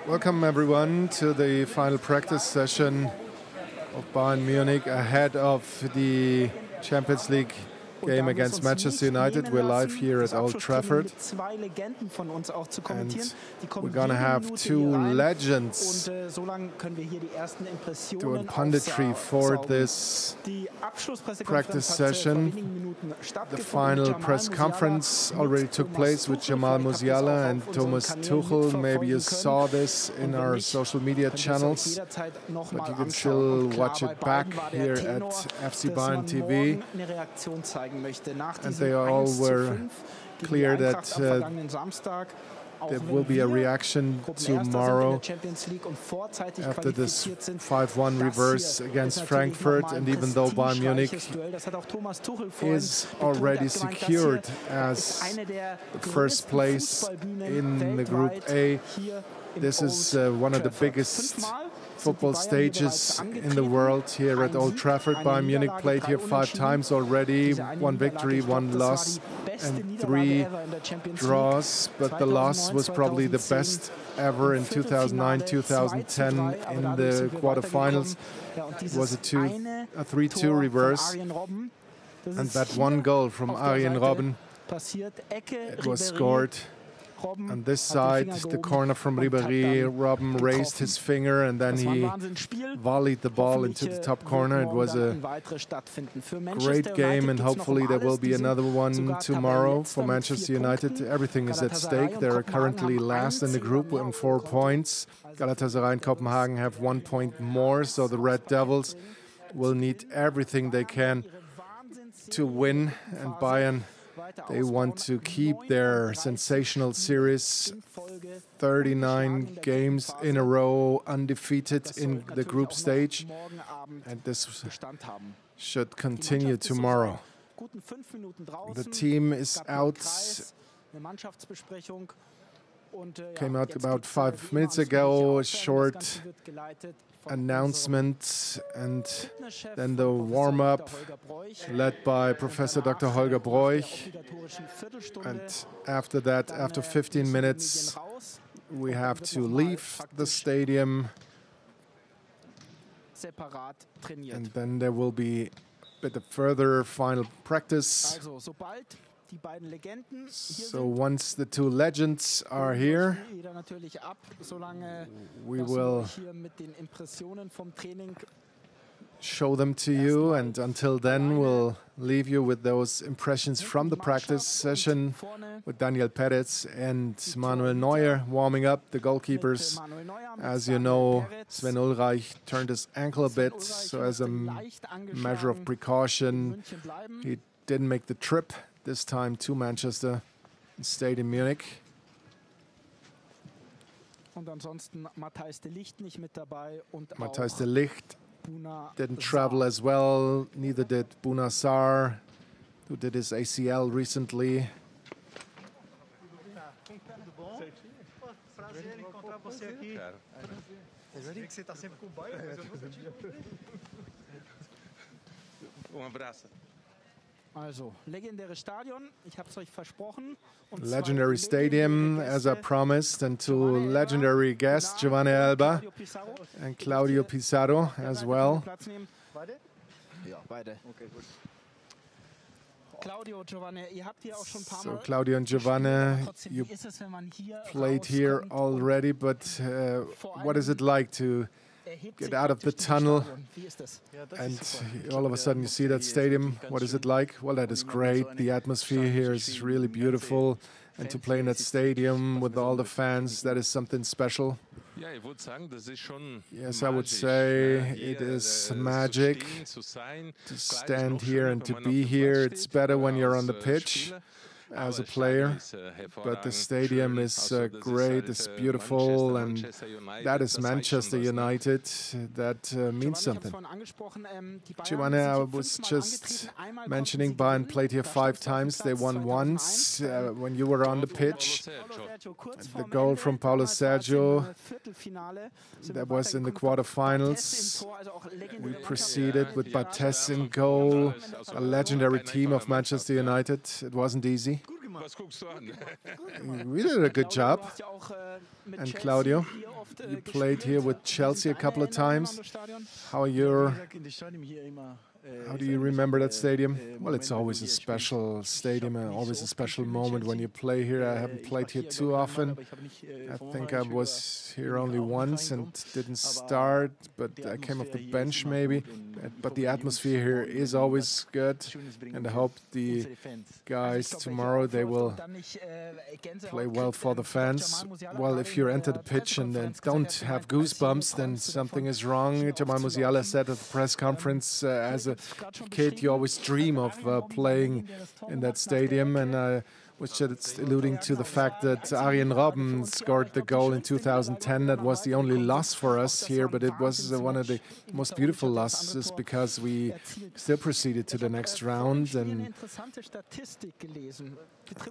Welcome everyone to the final practice session of Bayern Munich ahead of the Champions League game against Manchester United. We're live here at Old Trafford, and we're going to have two legends doing punditry for this practice session. The final press conference already took place with Jamal Musiala and Thomas Tuchel. Maybe you saw this in our social media channels, but you can still watch it back here at FC Bayern TV. And they all were clear that there will be a reaction tomorrow after this 5-1 reverse against Frankfurt. And even though Bayern Munich is already secured as the first place in the Group A, this is one of the biggest football stages in the world here at Old Trafford. Bayern Munich played here 5 times already, 1 victory, 1 loss and 3 draws, but the loss was probably the best ever in 2009-2010 in the quarterfinals. It was a 3-2 reverse, and that one goal from Arjen Robben, it was scored on this side, the corner from Ribéry. Robben raised his finger and then he volleyed the ball into the top corner. It was a great game, and hopefully there will be another one tomorrow for Manchester United. Everything is at stake. They are currently last in the group on 4 points. Galatasaray and Copenhagen have 1 point more, so the Red Devils will need everything they can to win, and Bayern, they want to keep their sensational series, 39 games in a row undefeated in the group stage, and this should continue tomorrow. The team is out, came out about 5 minutes ago, a short announcement, and then the warm-up led by Professor Dr. Holger Broich. And after that, after 15 minutes, we have to leave the stadium, and then there will be a bit of further final practice. So once the two legends are here, we will show them to you, and until then we'll leave you with those impressions from the practice session with Daniel Perez and Manuel Neuer warming up, the goalkeepers. As you know, Sven Ulreich turned his ankle a bit, so as a measure of precaution, he didn't make the trip this time to Manchester and stayed in Munich. Matthijs de Ligt didn't travel as well, neither did Bouna Sarr, who did his ACL recently. Legendary stadium, as I promised, and two legendary guests, Giovanni Elber and Claudio Pizarro as well. So Claudio and Giovanni, you played here already, but what is it like to get out of the tunnel and all of a sudden you see that stadium? What is it like? Well, that is great. The atmosphere here is really beautiful, and to play in that stadium with all the fans, that is something special. Yes, I would say it is magic to stand here and to be here. It's better when you're on the pitch as a player, but the stadium is great, it's beautiful, and that is Manchester United. That means something. Giovanni, I was just mentioning Bayern played here 5 times. They won once when you were on the pitch. The goal from Paulo Sergio, that was in the quarterfinals. We proceeded with Barthez in goal, a legendary team of Manchester United. It wasn't easy. We did a good job. And Claudio, you played here with Chelsea a couple of times. How do you remember that stadium? Well, it's always a special stadium and always a special moment when you play here. I haven't played here too often. I think I was here only once and didn't start, but I came off the bench maybe. But the atmosphere here is always good, and I hope the guys tomorrow, they will play well for the fans. Well, if you enter the pitch and don't have goosebumps, then something is wrong. Jamal Musiala said at the press conference, as a kid, you always dream of playing in that stadium, and I was just alluding to the fact that Arjen Robben scored the goal in 2010. That was the only loss for us here, but it was one of the most beautiful losses because we still proceeded to the next round. And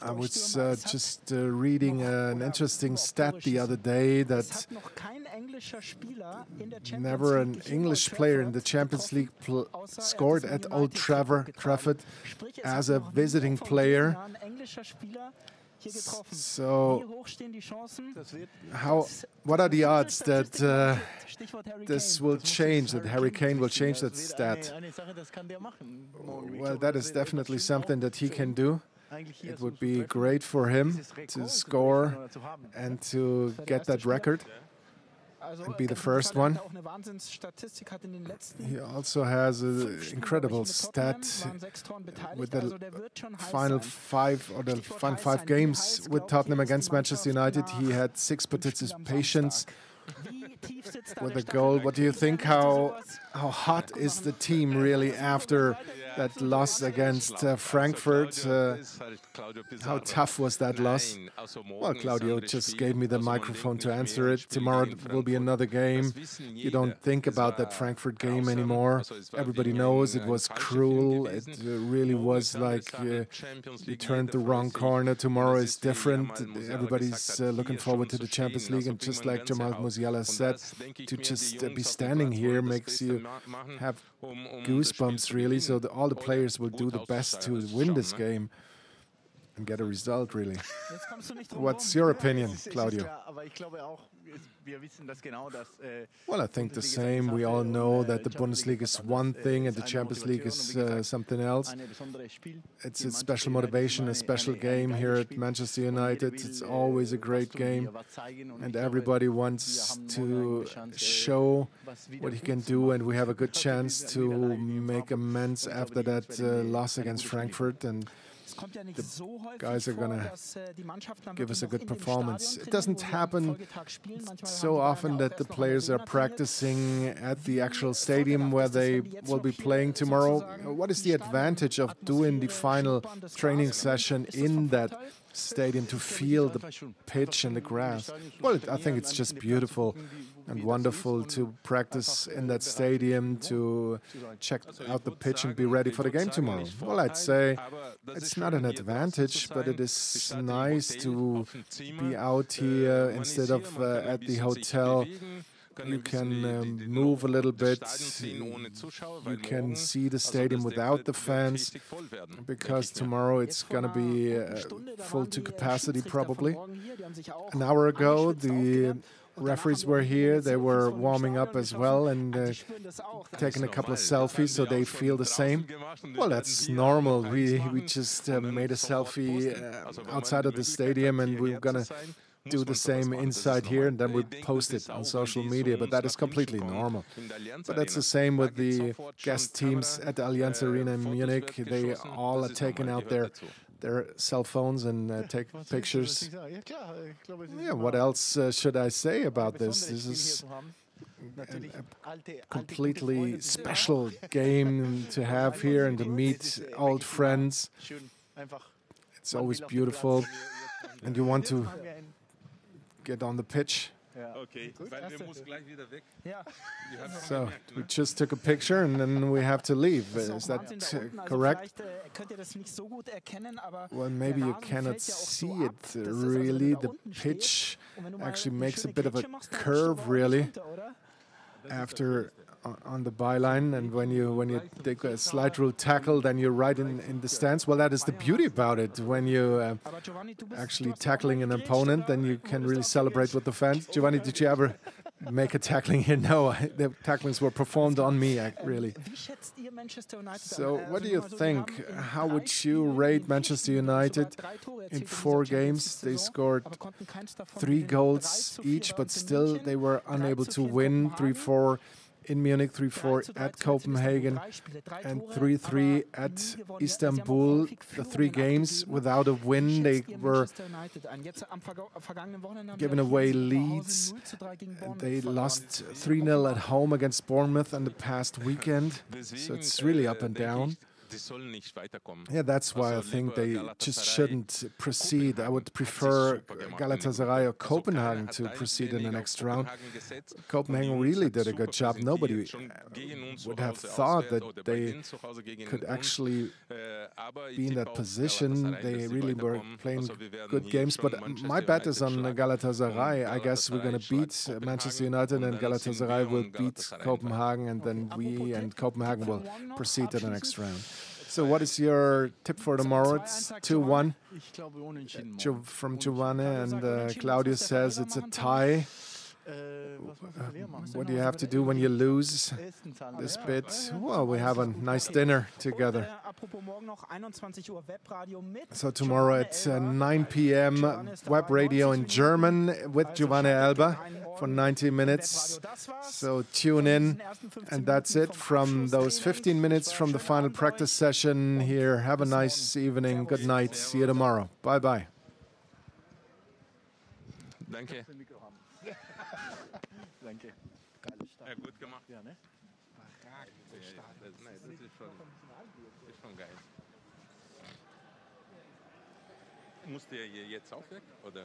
I was just reading an interesting stat the other day that never an English player in the Champions League scored at Old Trafford as a visiting player. So, what are the odds that this will change, that Harry Kane will change that stat? Well, that is definitely something that he can do. It would be great for him to score and to get that record and be the first one. He also has an incredible stat with the final five games with Tottenham against Manchester United. He had 6 participations with a goal. What do you think? How hot is the team really after that loss against Frankfurt? How tough was that loss? Well, Claudio just gave me the microphone to answer it. Tomorrow will be another game. You don't think about that Frankfurt game anymore. Everybody knows it was cruel. It really was like you turned the wrong corner. Tomorrow is different. Everybody's looking forward to the Champions League. And just like Jamal Musiala said, to just be standing here makes you have goosebumps, really. So all the players will do the best to win this game and get a result, really. What's your opinion, Claudio? Well, I think the same. We all know that the Bundesliga is one thing and the Champions League is something else. It's a special motivation, a special game here at Manchester United. It's always a great game, and everybody wants to show what he can do, and we have a good chance to make amends after that loss against Frankfurt, and the guys are going to give us a good performance. It doesn't happen so often that the players are practicing at the actual stadium where they will be playing tomorrow. What is the advantage of doing the final training session in that stadium to feel the pitch and the grass? Well, I think it's just beautiful and wonderful to practice in that stadium, to check out the pitch and be ready for the game tomorrow. Well, I'd say it's not an advantage, but it is nice to be out here instead of at the hotel. You can move a little bit. You can see the stadium without the fans, because tomorrow it's going to be full to capacity probably. An hour ago, the referees were here. They were warming up as well and taking a couple of selfies, so they feel the same. Well, that's normal. We just made a selfie outside of the stadium, and we're going to do the same inside here, and then we post it on social media, but that is completely normal. But that's the same with the guest teams at the Allianz Arena in Munich. They all are taking out their cell phones and take pictures. Yeah, what else should I say about this? This is a completely special game to have here and to meet old friends. It's always beautiful, and you want to get on the pitch. So we just took a picture and then we have to leave. Is that correct? Well, maybe you cannot see it really. The pitch actually makes a bit of a curve, really, after on the byline, and when you take a slide rule tackle, then you're right in the stance. Well, that is the beauty about it. When you actually tackling an opponent, then you can really celebrate with the fans. Giovanni, did you ever make a tackling here? No, the tacklings were performed on me, really. So what do you think? How would you rate Manchester United in 4 games? They scored 3 goals each, but still they were unable to win. 3-4 in Munich, 3-4 at Copenhagen, and 3-3 at Istanbul. The 3 games without a win. They were giving away leads. They lost 3-0 at home against Bournemouth on the past weekend. So it's really up and down. Yeah, that's why I think they just shouldn't proceed. I would prefer Galatasaray or Copenhagen to proceed in the next round. Copenhagen really did a good job. Nobody would have thought that they could actually be in that position. They really were playing good games. But my bet is on Galatasaray. I guess we're going to beat Manchester United, and Galatasaray will beat Copenhagen, and then we and Copenhagen will proceed to the next round. So what is your tip for tomorrow? It's 2-1 from Giovanni, and Claudio says it's a tie. What do you have to do when you lose this bit? Well, we have a nice dinner together. So tomorrow at 9 p.m. web radio in German with Giovanni Elber for 90 minutes. So tune in, and that's it from those 15 minutes from the final practice session here. Have a nice evening. Good night. See you tomorrow. Bye-bye. Danke. Danke. Ja, gut gemacht. Ja, ne? Das ist schon geil. Musst du jetzt auch weg, oder?